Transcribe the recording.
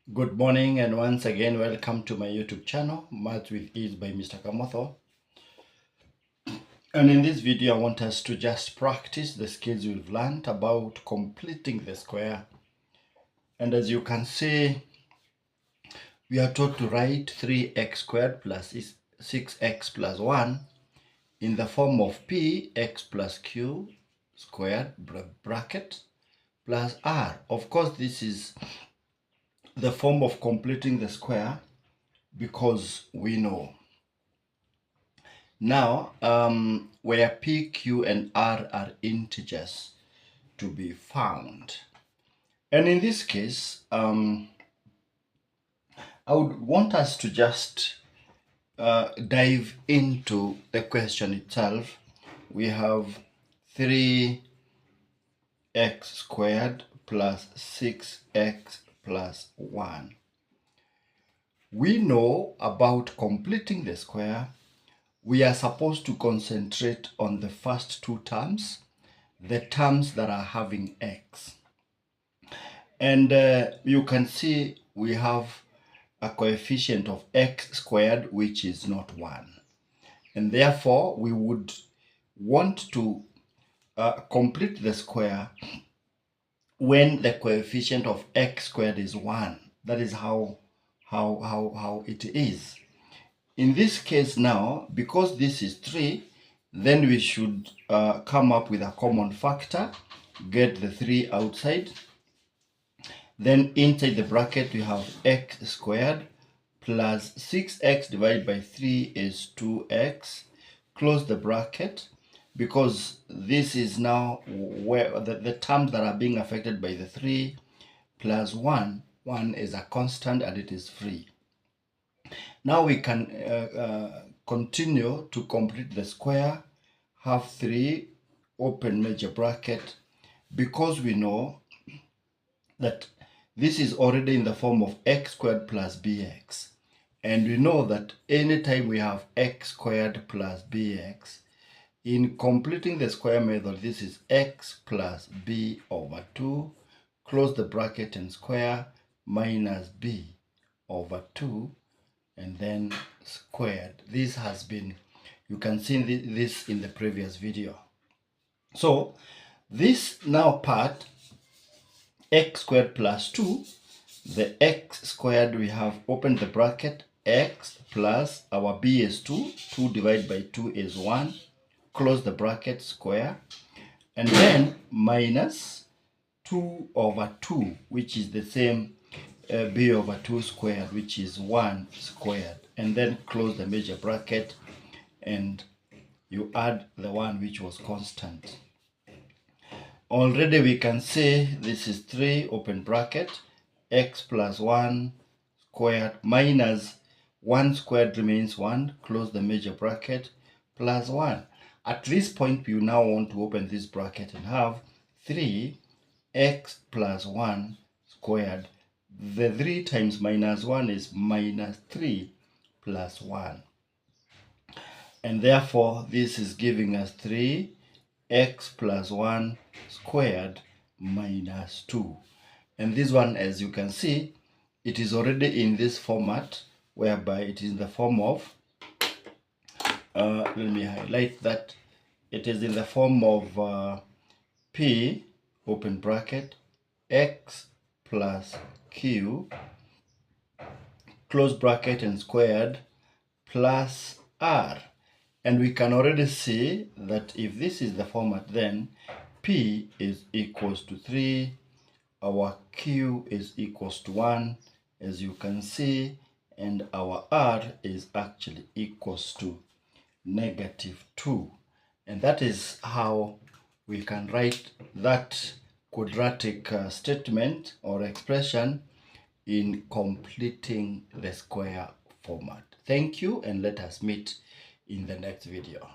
Good morning and once again welcome to my YouTube channel, Maths with Ease by Mr. Kamotho. And in this video I want us to just practice the skills we've learned about completing the square. And as you can see, we are taught to write 3x squared plus 6x plus 1 in the form of px plus q squared bracket plus r. Of course, this is the form of completing the square because we know now where p, q, and r are integers to be found. And in this case, I would want us to just dive into the question itself. We have 3x squared plus 6x plus 1. We know about completing the square. We are supposed to concentrate on the first two terms, the terms that are having x. And you can see we have a coefficient of x squared, which is not 1. And therefore, we would want to complete the square when the coefficient of x squared is 1. That is how it is. In this case now, because this is 3, then we should come up with a common factor, get the 3 outside. Then inside the bracket we have x squared plus 6x divided by 3 is 2x. Close the bracket because this is now where the terms that are being affected by the 3 plus 1. 1 is a constant and it is free. Now we can continue to complete the square, have 3, open major bracket, because we know that this is already in the form of x squared plus bx. And we know that anytime we have x squared plus bx, in completing the square method, this is x plus b over 2, close the bracket and square, minus b over 2, and then squared. This has been, you can see this in the previous video. So this now part, x squared plus 2, the x squared, we have opened the bracket, x plus our b is 2, 2 divided by 2 is 1, close the bracket, square, and then minus 2 over 2, which is the same b over 2 squared, which is 1 squared, and then close the major bracket and you add the one which was constant. Already we can say this is 3, open bracket, x plus 1 squared minus 1 squared remains 1, close the major bracket, plus 1. At this point, we now want to open this bracket and have 3x plus 1 squared. The 3 times minus 1 is minus 3 plus 1. And therefore, this is giving us 3x plus 1 squared minus 2. And this one, as you can see, it is already in this format, whereby it is in the form of, let me highlight that, it is in the form of p, open bracket, x plus q, close bracket and squared, plus r. And we can already see that if this is the format, then p is equals to 3, our q is equals to 1, as you can see, and our r is actually equals to negative 2. And that is how we can write that quadratic statement or expression in completing the square format. Thank you, and let us meet in the next video.